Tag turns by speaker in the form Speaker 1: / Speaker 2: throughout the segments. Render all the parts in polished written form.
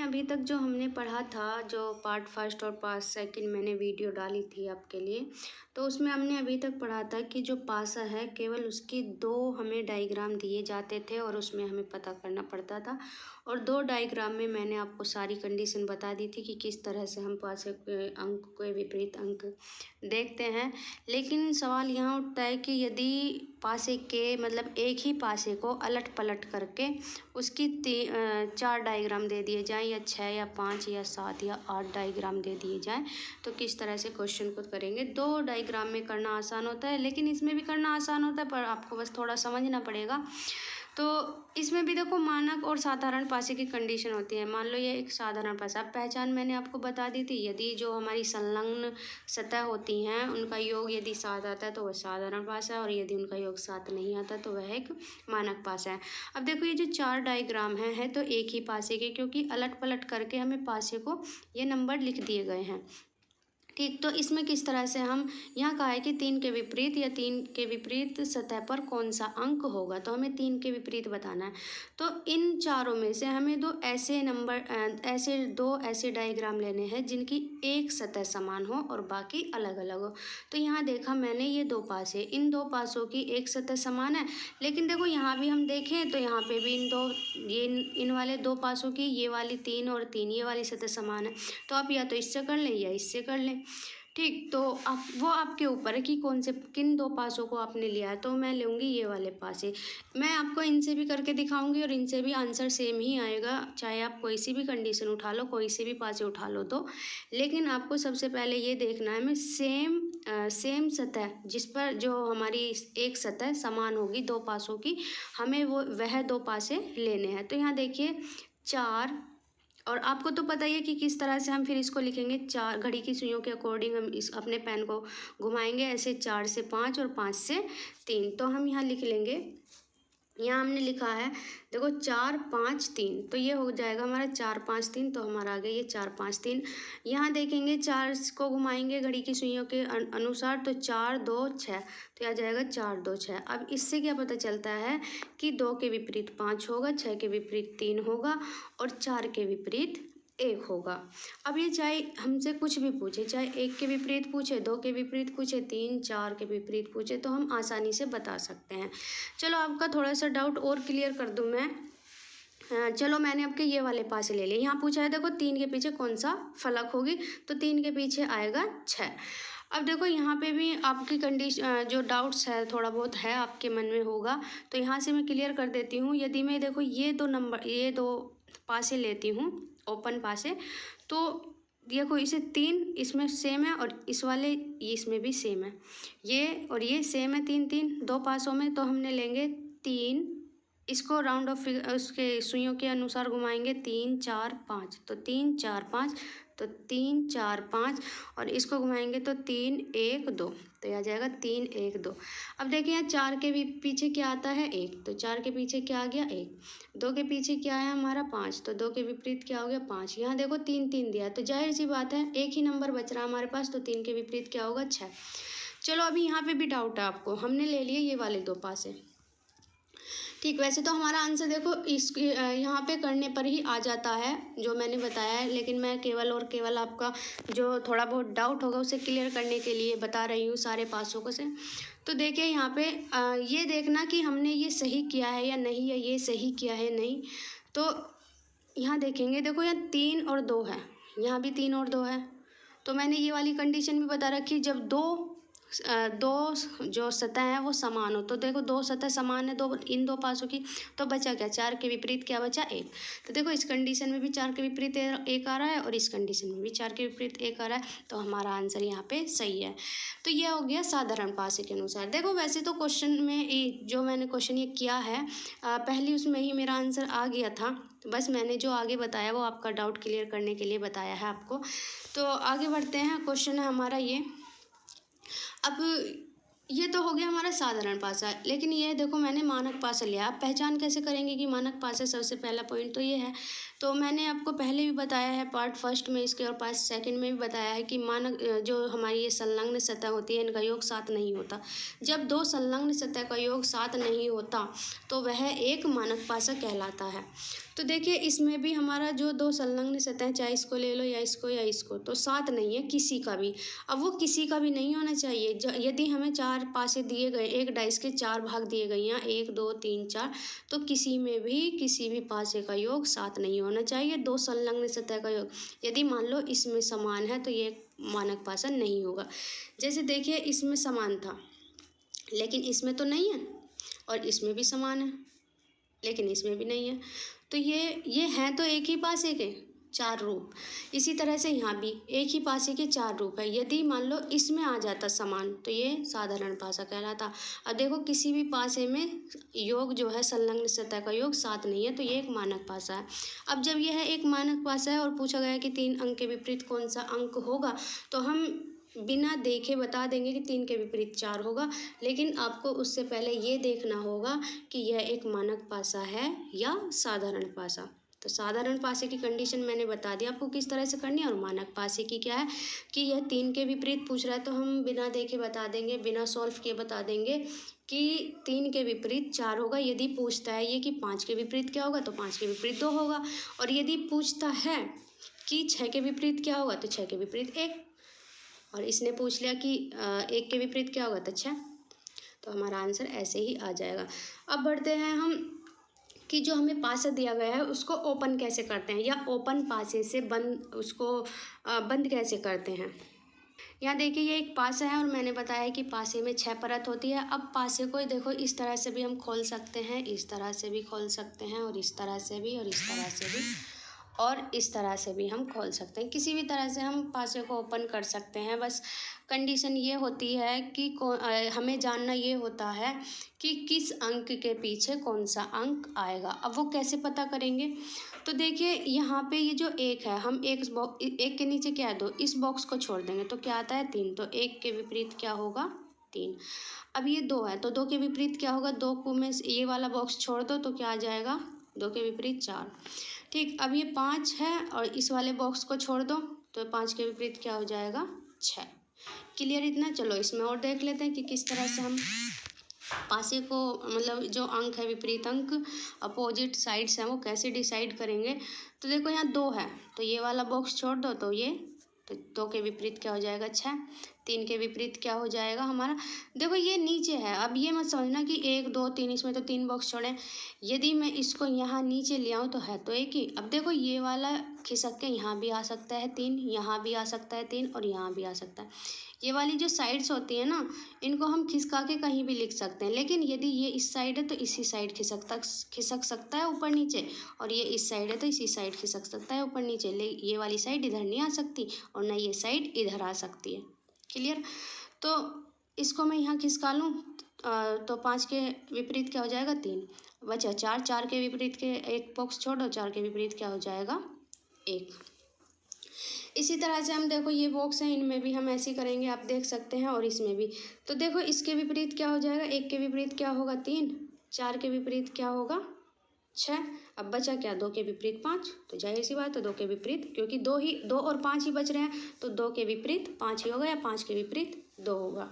Speaker 1: अभी तक जो हमने पढ़ा था, जो पार्ट फर्स्ट और पार्ट सेकंड मैंने वीडियो डाली थी आपके लिए, तो उसमें हमने अभी तक पढ़ा था कि जो पासा है केवल उसके 2 हमें डायग्राम दिए जाते थे और उसमें हमें पता करना पड़ता था। और 2 डायग्राम में मैंने आपको सारी कंडीशन बता दी थी कि किस तरह से हम पासे के अंक के विपरीत अंक देखते हैं। लेकिन सवाल यहाँ उठता है कि यदि पासे के मतलब एक ही पासे को अलट पलट करके उसकी 4 डायग्राम दे दिए जाएं या 6 या 5 या 7 या 8 डायग्राम दे दिए जाएं तो किस तरह से क्वेश्चन को करेंगे। 2 डायग्राम में करना आसान होता है, लेकिन इसमें भी करना आसान होता है, पर आपको बस थोड़ा समझना पड़ेगा। तो इसमें भी देखो मानक और साधारण पासे की कंडीशन होती है। मान लो ये एक साधारण पासा, पहचान मैंने आपको बता दी थी। यदि जो हमारी संलग्न सतह होती हैं उनका योग यदि 7 आता है तो वह साधारण पासा है, और यदि उनका योग 7 नहीं आता तो वह एक मानक पासा है। अब देखो ये जो 4 डायग्राम है तो एक ही पासे के, क्योंकि अलट पलट करके हमें पासे को ये नंबर लिख दिए गए हैं। ठीक, तो इसमें किस तरह से हम यहाँ कहा है कि 3 के विपरीत या 3 के विपरीत सतह पर कौन सा अंक होगा, तो हमें 3 के विपरीत बताना है। तो इन चारों में से हमें 2 ऐसे डायग्राम लेने हैं जिनकी एक सतह समान हो और बाकी अलग अलग हो। तो यहाँ देखा मैंने ये 2 पासे, इन 2 पासों की एक सतह समान है, लेकिन देखो यहाँ भी हम देखें तो यहाँ पे भी इन वाले 2 पासों की ये वाली 3 और 3 ये वाली सतह समान है। तो आप या तो इससे कर लें या इससे कर लें। ठीक, तो आप वो आपके ऊपर है कि किन 2 पासों को आपने लिया है। तो मैं लूँगी ये वाले पासे। मैं आपको इनसे भी करके दिखाऊंगी और इनसे भी आंसर सेम ही आएगा, चाहे आप कोई सी भी कंडीशन उठा लो, कोई से भी पासे उठा लो तो। लेकिन आपको सबसे पहले ये देखना है, मैं सेम सतह जिस पर जो हमारी एक सतह समान होगी 2 पासों की, हमें वह 2 पासे लेने हैं। तो यहाँ देखिए 4, और आपको तो पता ही है कि किस तरह से हम फिर इसको लिखेंगे। 4 घड़ी की सुइयों के अकॉर्डिंग हम इस अपने पेन को घुमाएंगे, ऐसे 4 से 5 और 5 से 3। तो हम यहाँ लिख लेंगे, यहाँ हमने लिखा है देखो 4 5 3, तो ये हो जाएगा हमारा 4 5 3। तो हमारा आ गया ये 4 5 3। यहाँ देखेंगे 4 को घुमाएंगे घड़ी की सुइयों के अनुसार, तो 4 2 6, तो यह आ जाएगा 4 2 6। अब इससे क्या पता चलता है कि 2 के विपरीत 5 होगा, 6 के विपरीत 3 होगा और 4 के विपरीत 1 होगा। अब ये चाहे हमसे कुछ भी पूछे, चाहे 1 के विपरीत पूछे, 2 के विपरीत पूछे, 3 4 के विपरीत पूछे, तो हम आसानी से बता सकते हैं। चलो आपका थोड़ा सा डाउट और क्लियर कर दूं मैं। चलो मैंने आपके ये वाले पासे ले लिए। यहाँ पूछा है देखो 3 के पीछे कौन सा फलक होगी, तो 3 के पीछे आएगा 6। अब देखो यहाँ पे भी आपकी कंडीशन जो डाउट्स है थोड़ा बहुत है आपके मन में होगा, तो यहाँ से मैं क्लियर कर देती हूँ। यदि मैं देखो ये 2 पासे लेती हूँ, ओपन पासे, तो देखो इसे 3 इसमें सेम है और इस वाले इसमें भी सेम है, ये और ये सेम है 3 3 2 पासों में। तो हमने लेंगे 3, इसको राउंड ऑफ उसके सुइयों के अनुसार घुमाएंगे, 3 4 5, तो 3 4 5, तो 3 4 5, और इसको घुमाएंगे तो 3 1 2, तो यह आ जाएगा 3 1 2। अब देखिए यहाँ 4 के भी पीछे क्या आता है 1, तो 4 के पीछे क्या आ गया 1। 2 के पीछे क्या है हमारा 5, तो 2 के विपरीत क्या हो गया 5। यहाँ देखो 3 3 दिया, तो जाहिर सी बात है एक ही नंबर बच रहा हमारे पास, तो 3 के विपरीत क्या होगा 6। चलो अभी यहाँ पे भी डाउट है आपको, हमने ले लिए ये वाले 2 पासे। ठीक, वैसे तो हमारा आंसर देखो इस यहाँ पे करने पर ही आ जाता है जो मैंने बताया है, लेकिन मैं केवल और केवल आपका जो थोड़ा बहुत डाउट होगा उसे क्लियर करने के लिए बता रही हूँ सारे पासों को से। तो देखिए यहाँ पे ये देखना कि हमने ये सही किया है या नहीं, या ये सही किया है नहीं। तो यहाँ देखेंगे देखो यहाँ 3 और 2 है, यहाँ भी 3 और 2 है, तो मैंने ये वाली कंडीशन भी बता रखी, जब दो जो सतह है वो समान हो। तो देखो 2 सतह समान है इन 2 पासों की, तो बचा क्या 4 के विपरीत क्या बचा 1। तो देखो इस कंडीशन में भी 4 के विपरीत 1 आ रहा है और इस कंडीशन में भी 4 के विपरीत 1 आ रहा है, तो हमारा आंसर यहाँ पे सही है। तो यह हो गया साधारण पासे के अनुसार। देखो वैसे तो क्वेश्चन में जो मैंने क्वेश्चन ये किया है पहली उसमें ही मेरा आंसर आ गया था, बस मैंने जो आगे बताया वो आपका डाउट क्लियर करने के लिए बताया है आपको। तो आगे बढ़ते हैं, क्वेश्चन है हमारा ये। अब ये तो हो गया हमारा साधारण पासा, लेकिन ये देखो मैंने मानक पासा लिया। आप पहचान कैसे करेंगे कि मानक पासा, सबसे पहला पॉइंट तो ये है तो मैंने आपको पहले भी बताया है पार्ट फर्स्ट में इसके और पार्ट सेकंड में भी बताया है कि मानक जो हमारी ये संलग्न सतह होती है इनका योग 7 नहीं होता। जब दो संलग्न सतह का योग 7 नहीं होता तो वह एक मानक पासा कहलाता है। तो देखिए इसमें भी हमारा जो दो संलग्न सतह, चाहे इसको ले लो या इसको, तो 7 नहीं है किसी का भी। अब वो किसी का भी नहीं होना चाहिए। यदि हमें 4 पासे दिए गए, एक डाइस के 4 भाग दिए गए हैं, 1 2 3 4, तो किसी में भी किसी भी पासे का योग 7 नहीं होना चाहिए। दो संलग्न सतह का योग यदि मान लो इसमें समान है तो ये मानक पासा नहीं होगा। जैसे देखिए इसमें समान था लेकिन इसमें तो नहीं है, और इसमें भी समान है लेकिन इसमें भी नहीं है, तो ये हैं तो एक ही पासे के 4 रूप। इसी तरह से यहाँ भी एक ही पासे के 4 रूप है। यदि मान लो इसमें आ जाता समान तो ये साधारण पासा कहलाता। अब देखो किसी भी पासे में योग जो है संलग्न सतह का योग 7 नहीं है, तो ये एक मानक पासा है। अब जब यह एक मानक पासा है और पूछा गया कि 3 अंक के विपरीत कौन सा अंक होगा, तो हम बिना देखे बता देंगे कि 3 के विपरीत 4 होगा। लेकिन आपको उससे पहले ये देखना होगा कि यह एक मानक पासा है या साधारण पासा। तो साधारण पासे की कंडीशन मैंने बता दी आपको किस तरह से करनी है, और मानक पासे की क्या है कि यह 3 के विपरीत पूछ रहा है तो हम बिना देखे बता देंगे, बिना सॉल्व किए बता देंगे कि 3 के विपरीत 4 होगा। यदि पूछता है ये कि 5 के विपरीत क्या होगा, तो 5 के विपरीत 2 होगा। और यदि पूछता है कि 6 के विपरीत क्या होगा, तो 6 के विपरीत 1। और इसने पूछ लिया कि 1 के विपरीत क्या होगा, तो 6। तो हमारा आंसर ऐसे ही आ जाएगा। अब बढ़ते हैं हम कि जो हमें पासा दिया गया है उसको ओपन कैसे करते हैं, या ओपन पासे से बंद उसको बंद कैसे करते हैं। यहाँ देखिए ये एक पासा है और मैंने बताया है कि पासे में 6 परत होती है। अब पासे को देखो इस तरह से भी हम खोल सकते हैं, इस तरह से भी खोल सकते हैं, और इस तरह से भी, और इस तरह से भी, और इस तरह से भी हम खोल सकते हैं। किसी भी तरह से हम पासे को ओपन कर सकते हैं। बस कंडीशन ये होती है कि हमें जानना ये होता है कि किस अंक के पीछे कौन सा अंक आएगा। अब वो कैसे पता करेंगे, तो देखिए यहाँ पे ये जो 1 है, हम एक के नीचे क्या है 2, इस बॉक्स को छोड़ देंगे तो क्या आता है 3, तो 1 के विपरीत क्या होगा 3। अब ये 2 है तो 2 के विपरीत क्या होगा, 2 को में ये वाला बॉक्स छोड़ दो तो क्या आ जाएगा 2 के विपरीत 4। ठीक, अब ये 5 है और इस वाले बॉक्स को छोड़ दो तो 5 के विपरीत क्या हो जाएगा 6। क्लियर इतना। चलो इसमें और देख लेते हैं कि किस तरह से हम पासे को मतलब जो अंक है विपरीत अंक अपोजिट साइड्स हैं वो कैसे डिसाइड करेंगे। तो देखो यहाँ 2 है तो ये वाला बॉक्स छोड़ दो तो ये, तो 2 के विपरीत क्या हो जाएगा 6। 3 के विपरीत क्या हो जाएगा हमारा, देखो ये नीचे है। अब ये मत समझना कि 1 2 3 इसमें तो 3 बॉक्स छोड़े। यदि मैं इसको यहाँ नीचे ले आऊँ तो है तो एक ही। अब देखो ये वाला खिसक के यहाँ भी आ सकता है 3, यहाँ भी आ सकता है 3, और यहाँ भी आ सकता है। ये वाली जो साइड्स होती है ना इनको हम खिसका के कहीं भी लिख सकते हैं। लेकिन यदि ये इस साइड है तो इसी साइड खिसक सकता है ऊपर नीचे, और ये इस साइड है तो इसी साइड खिसक सकता है ऊपर नीचे। ये वाली साइड इधर नहीं आ सकती और ना ये साइड इधर आ सकती है। क्लियर। तो इसको मैं यहाँ खिसका लूँ तो 5 के विपरीत क्या हो जाएगा 3 बचा 4। 4 के विपरीत के एक बॉक्स छोड़ो, 4 के विपरीत क्या हो जाएगा 1। इसी तरह से हम देखो ये बॉक्स हैं इनमें भी हम ऐसे करेंगे, आप देख सकते हैं, और इसमें भी। तो देखो इसके विपरीत क्या हो जाएगा, 1 के विपरीत क्या होगा 3, 4 के विपरीत क्या होगा 6। अब बचा क्या 2 के विपरीत 5, तो जाहिर सी बात है 2 के विपरीत, क्योंकि 2 और 5 ही बच रहे हैं तो 2 के विपरीत 5 ही होगा, या 5 के विपरीत 2 होगा।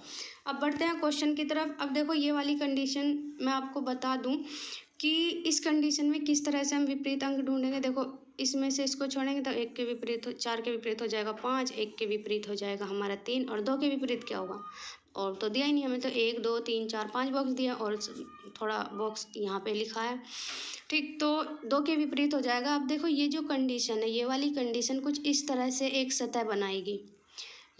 Speaker 1: अब बढ़ते हैं क्वेश्चन की तरफ। अब देखो ये वाली कंडीशन मैं आपको बता दूं कि इस कंडीशन में किस तरह से हम विपरीत अंक ढूंढेंगे। देखो इसमें से इसको छोड़ेंगे तो 1 के विपरीत 4 के विपरीत हो जाएगा 5, 1 के विपरीत हो जाएगा हमारा 3, और 2 के विपरीत क्या होगा, और तो दिया ही नहीं हमें, तो 1 2 3 4 5 बॉक्स दिया और थोड़ा बॉक्स यहाँ पे लिखा है। ठीक, तो 2 के विपरीत हो जाएगा। अब देखो ये जो कंडीशन है, ये वाली कंडीशन कुछ इस तरह से एक सतह बनाएगी।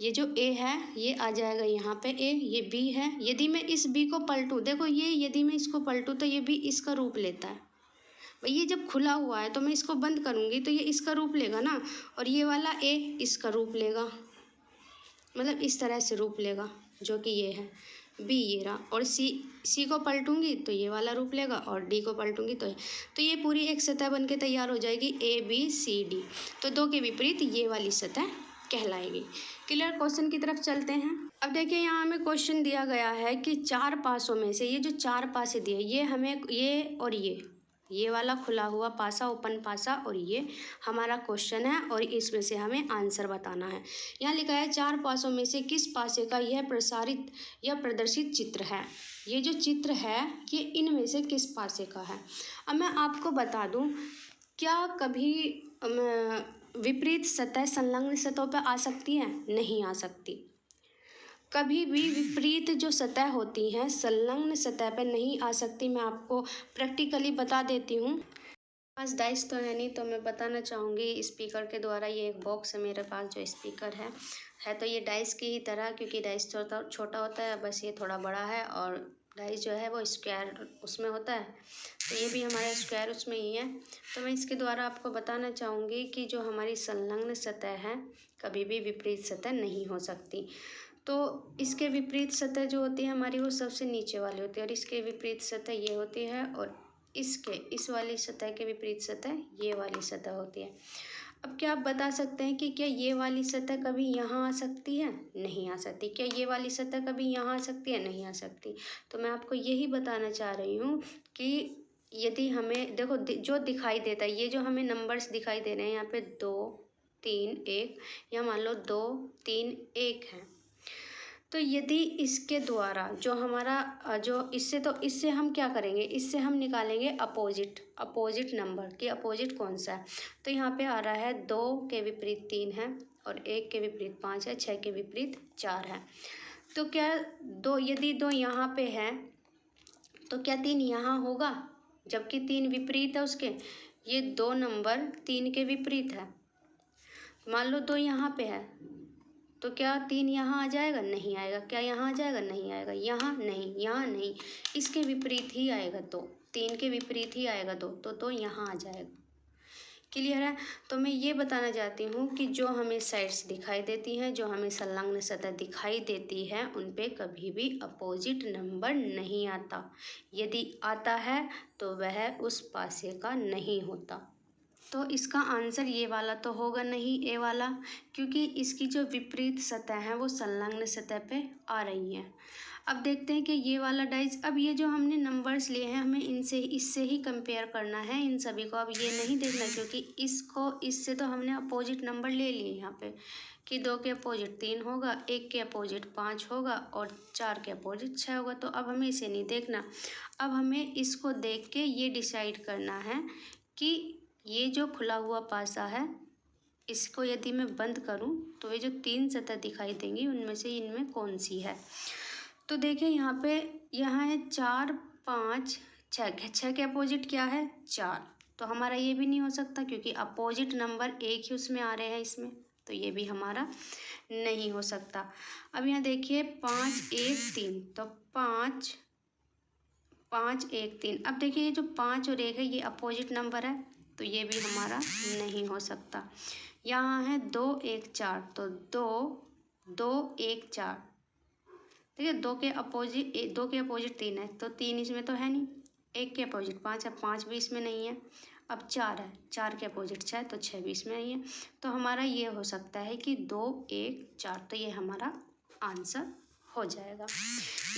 Speaker 1: ये जो A है ये आ जाएगा यहाँ पे A, ये B है। यदि मैं इस B को पलटूँ, देखो ये यदि मैं इसको पलटूँ तो ये B इसका रूप लेता है। भाई ये जब खुला हुआ है तो मैं इसको बंद करूँगी तो ये इसका रूप लेगा ना, और ये वाला A इसका रूप लेगा, मतलब इस तरह से रूप लेगा जो कि ये है B, ये रहा। और C को पलटूंगी तो ये वाला रूप लेगा, और D को पलटूंगी तो ये पूरी एक सतह बन के तैयार हो जाएगी ABCD। तो 2 के विपरीत ये वाली सतह कहलाएगी। क्लियर। क्वेश्चन की तरफ चलते हैं। अब देखिए यहाँ हमें क्वेश्चन दिया गया है कि 4 पासों में से ये जो 4 पासे दिए ये हमें ये और ये ये वाला खुला हुआ पासा, ओपन पासा, और ये हमारा क्वेश्चन है और इसमें से हमें आंसर बताना है। यहाँ लिखा है 4 पासों में से किस पासे का यह प्रसारित या प्रदर्शित चित्र है। ये जो चित्र है ये इनमें से किस पासे का है। अब मैं आपको बता दूं, क्या कभी विपरीत सतह संलग्न सतहों पर आ सकती है? नहीं आ सकती। कभी भी विपरीत जो सतह होती हैं संलग्न सतह पर नहीं आ सकती। मैं आपको प्रैक्टिकली बता देती हूँ। पास डाइस तो है नहीं, तो मैं बताना चाहूँगी स्पीकर के द्वारा। ये एक बॉक्स है मेरे पास जो स्पीकर है तो ये डाइस की ही तरह, क्योंकि डाइस छोटा होता है, बस ये थोड़ा बड़ा है, और डाइस जो है वो स्क्वायर उसमें होता है, तो ये भी हमारा स्क्वायर उसमें ही है। तो मैं इसके द्वारा आपको बताना चाहूँगी कि जो हमारी संलग्न सतह है कभी भी विपरीत सतह नहीं हो सकती। तो इसके विपरीत सतह जो होती है हमारी वो सबसे नीचे वाली होती है, और इसके विपरीत सतह ये होती है, और इस वाली सतह के विपरीत सतह ये वाली सतह होती है। अब क्या आप बता सकते हैं कि क्या ये वाली सतह कभी यहाँ आ सकती है? नहीं आ सकती। क्या ये वाली सतह कभी यहाँ आ सकती है? नहीं आ सकती। तो मैं आपको यही बताना चाह रही हूँ कि यदि हमें देखो जो दिखाई देता है, ये जो हमें नंबर्स दिखाई दे रहे हैं यहाँ पे 2 3 1, या मान लो 2 3 1 है, तो यदि इसके द्वारा जो हमारा जो इससे हम क्या करेंगे, इससे हम निकालेंगे अपोजिट नंबर कि अपोजिट कौन सा है। तो यहाँ पे आ रहा है 2 के विपरीत 3 है, और 1 के विपरीत 5 है, 6 के विपरीत 4 है। तो क्या यदि 2 यहाँ पे है तो क्या 3 यहाँ होगा? जबकि 3 विपरीत है उसके, ये 2 नंबर 3 के विपरीत है। मान लो 2 यहाँ पे है, तो क्या 3 यहाँ आ जाएगा? नहीं आएगा। क्या यहाँ आ जाएगा? नहीं आएगा। यहाँ नहीं, यहाँ नहीं, इसके विपरीत ही आएगा। तो 3 के विपरीत ही आएगा तो यहाँ आ जाएगा। क्लियर है? तो मैं ये बताना चाहती हूँ कि जो हमें साइड्स दिखाई देती हैं, जो हमें संलग्न सतह दिखाई देती है, उन पे कभी भी अपोजिट नंबर नहीं आता। यदि आता है तो वह उस पासे का नहीं होता। तो इसका आंसर ये वाला तो होगा नहीं, ए वाला, क्योंकि इसकी जो विपरीत सतह है वो संलग्न सतह पे आ रही है। अब देखते हैं कि ये वाला डाइस, अब ये जो हमने नंबर्स लिए हैं हमें इससे ही कंपेयर करना है इन सभी को। अब ये नहीं देखना, क्योंकि इससे तो हमने अपोजिट नंबर ले लिए यहाँ पे कि 2 के अपोजिट 3 होगा, 1 के अपोजिट 5 होगा, और 4 के अपोजिट 6 होगा। तो अब हमें इसे नहीं देखना। अब हमें इसको देख के ये डिसाइड करना है कि ये जो खुला हुआ पासा है इसको यदि मैं बंद करूं तो ये जो 3 सतह दिखाई देंगी उनमें से इनमें कौन सी है। तो देखिए यहाँ है 4 5 6, 6 के अपोजिट क्या है? 4। तो हमारा ये भी नहीं हो सकता, क्योंकि अपोजिट नंबर एक ही उसमें आ रहे हैं इसमें, तो ये भी हमारा नहीं हो सकता। अब यहाँ देखिए 5 1 3, तो 5 5 1 3। अब देखिए ये जो 5 और 1 है ये अपोजिट नंबर है, तो ये भी हमारा नहीं हो सकता। यहाँ है 2 1 4, तो 2 2 1 4। देखिए 2 के अपोजिट 3 है, तो 3 इसमें तो है नहीं। 1 के अपोजिट 5 है, 5 भी इसमें नहीं है। अब 4 है, 4 के अपोजिट 6, तो 6 भी इसमें नहीं है। तो हमारा ये हो सकता है कि 2 1 4, तो ये हमारा आंसर हो जाएगा।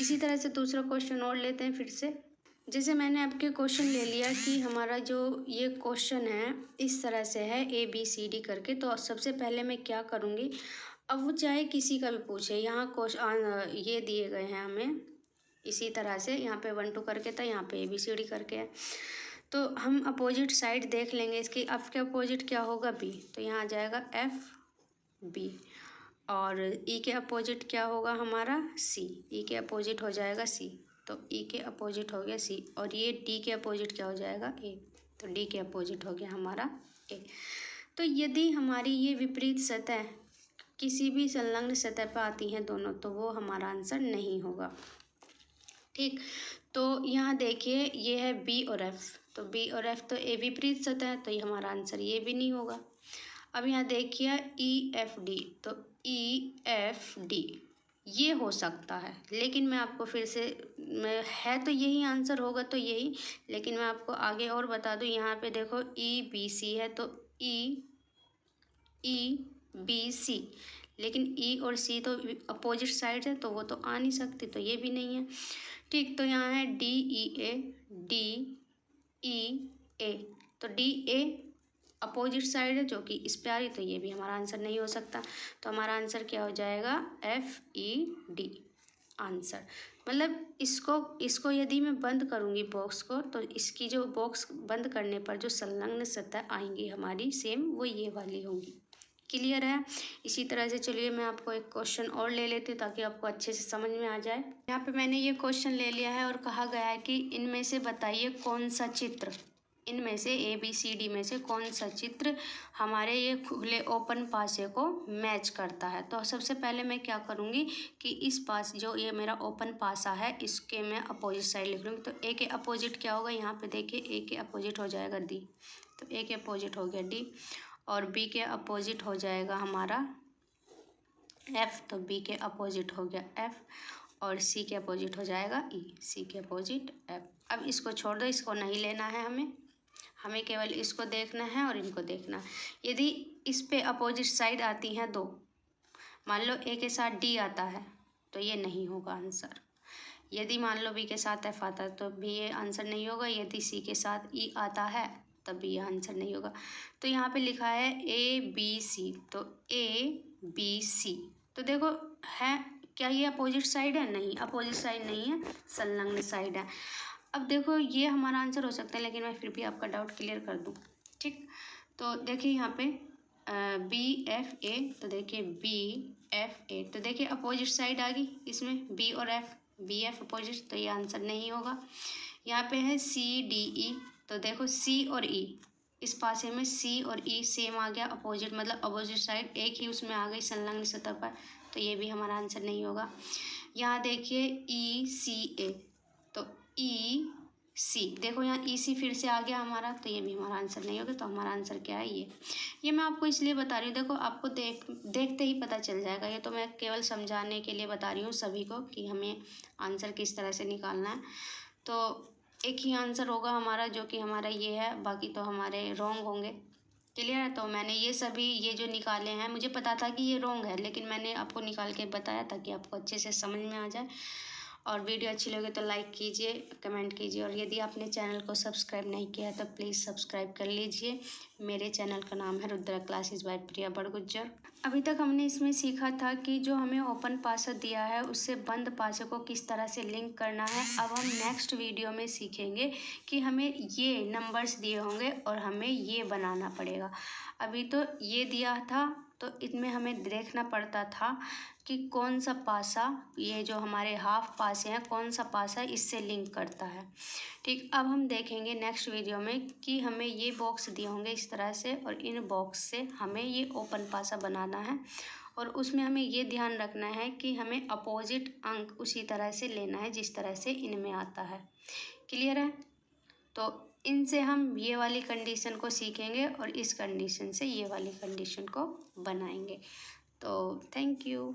Speaker 1: इसी तरह से दूसरा क्वेश्चन और लेते हैं फिर से। जैसे मैंने आपके क्वेश्चन ले लिया कि हमारा जो ये क्वेश्चन है इस तरह से है ABCD करके, तो सबसे पहले मैं क्या करूँगी, अब वो चाहे किसी का भी पूछे, यहाँ क्वेश्चन ये दिए गए हैं हमें इसी तरह से, यहाँ पे 1 2 करके था, यहाँ पे ABCD करके है, तो हम अपोजिट साइड देख लेंगे इसकी। F के अपोजिट क्या होगा? B, तो यहाँ आ जाएगा FB, और E के अपोजिट क्या होगा हमारा? C, E के अपोजिट हो जाएगा C, तो E के अपोजिट हो गया C, और ये D के अपोजिट क्या हो जाएगा? A, तो D के अपोजिट हो गया हमारा A। तो यदि हमारी ये विपरीत सतह किसी भी संलग्न सतह पर आती हैं दोनों, तो वो हमारा आंसर नहीं होगा। ठीक, तो यहाँ देखिए ये है B और F, तो B और F तो ए विपरीत सतह है, तो ये हमारा आंसर ये भी नहीं होगा। अब यहाँ देखिए EFD, तो EFD ये हो सकता है, लेकिन मैं आपको फिर से है तो यही आंसर होगा तो यही, लेकिन मैं आपको आगे और बता दूं। यहाँ पे देखो EBC है, तो EBC, लेकिन E और C तो अपोजिट साइड है, तो वो तो आ नहीं सकती, तो ये भी नहीं है। ठीक, तो यहाँ है DEA, DEF, ए, तो डी ए अपोजिट साइड है जो कि इस पे आ रही, तो ये भी हमारा आंसर नहीं हो सकता। तो हमारा आंसर क्या हो जाएगा, FED आंसर। मतलब इसको यदि मैं बंद करूँगी बॉक्स को, तो इसकी जो बॉक्स बंद करने पर जो संलग्न सतह आएंगी हमारी सेम वो ये वाली होंगी। क्लियर है। इसी तरह से चलिए मैं आपको एक क्वेश्चन और ले लेती हूँ ताकि आपको अच्छे से समझ में आ जाए। यहाँ पे मैंने ये क्वेश्चन ले लिया है और कहा गया है कि इनमें से बताइए कौन सा चित्र, इनमें से ABCD में से कौन सा चित्र हमारे ये खुले ओपन पासे को मैच करता है। तो सबसे पहले मैं क्या करूँगी कि इस पास जो ये मेरा ओपन पासा है इसके मैं अपोजिट साइड लिख लूँगी। तो A के अपोजिट क्या होगा, यहाँ पे देखिए A के अपोजिट हो जाएगा D, तो A के अपोजिट हो गया D, और B के अपोजिट हो जाएगा हमारा F, तो B के अपोजिट हो गया F, और C के अपोजिट हो जाएगा E, C के अपोजिट F। अब इसको छोड़ दो, इसको नहीं लेना है हमें केवल इसको देखना है और इनको देखना है। यदि इस पे अपोजिट साइड आती हैं दो, मान लो A के साथ D आता है तो ये नहीं होगा आंसर। यदि मान लो B के साथ F आता है तो भी ये आंसर नहीं होगा। यदि C के साथ E आता है तब भी ये आंसर नहीं होगा। तो यहाँ पे लिखा है ABC, तो ABC, तो देखो है क्या ये अपोजिट साइड है, नहीं अपोजिट साइड नहीं है, संलग्न साइड है। अब देखो ये हमारा आंसर हो सकता है, लेकिन मैं फिर भी आपका डाउट क्लियर कर दूँ, ठीक। तो देखिए यहाँ पे BFA, तो देखिए BFA, तो देखिए अपोजिट साइड आ गई इसमें B और F, BF अपोजिट, तो ये आंसर नहीं होगा। यहाँ पे है CDE, तो देखो C और E इस पासे में C और E सेम आ गया अपोजिट, मतलब अपोजिट साइड एक ही उसमें आ गई संलग्न सतह पर, तो ये भी हमारा आंसर नहीं होगा। यहाँ देखिए ECA, तो EC, देखो यहाँ EC फिर से आ गया हमारा, तो ये भी हमारा आंसर नहीं होगा। तो हमारा आंसर क्या है, ये मैं आपको इसलिए बता रही हूँ, देखो आपको देखते ही पता चल जाएगा। ये तो मैं केवल समझाने के लिए बता रही हूँ सभी को कि हमें आंसर किस तरह से निकालना है। तो एक ही आंसर होगा हमारा जो कि हमारा ये है, बाकी तो हमारे रॉन्ग होंगे। क्लियर है। तो मैंने ये सभी ये जो निकाले हैं, मुझे पता था कि ये रॉन्ग है, लेकिन मैंने आपको निकाल के बताया ताकि आपको अच्छे से समझ में आ जाए। और वीडियो अच्छी लगे तो लाइक कीजिए, कमेंट कीजिए, और यदि आपने चैनल को सब्सक्राइब नहीं किया तो प्लीज़ सब्सक्राइब कर लीजिए। मेरे चैनल का नाम है रुद्रा क्लासेस बाय प्रिया बड़गुज्जर। अभी तक हमने इसमें सीखा था कि जो हमें ओपन पासा दिया है उससे बंद पासे को किस तरह से लिंक करना है। अब हम नेक्स्ट वीडियो में सीखेंगे कि हमें ये नंबर्स दिए होंगे और हमें ये बनाना पड़ेगा। अभी तो ये दिया था तो इनमें हमें देखना पड़ता था कि कौन सा पासा, ये जो हमारे हाफ पासे हैं, कौन सा पासा इससे लिंक करता है। ठीक, अब हम देखेंगे नेक्स्ट वीडियो में कि हमें ये बॉक्स दिए होंगे इस तरह से, और इन बॉक्स से हमें ये ओपन पासा बनाना है, और उसमें हमें ये ध्यान रखना है कि हमें अपोजिट अंक उसी तरह से लेना है जिस तरह से इनमें आता है। क्लियर है। तो इनसे हम ये वाली कंडीशन को सीखेंगे और इस कंडीशन से ये वाली कंडीशन को बनाएंगे। तो थैंक यू।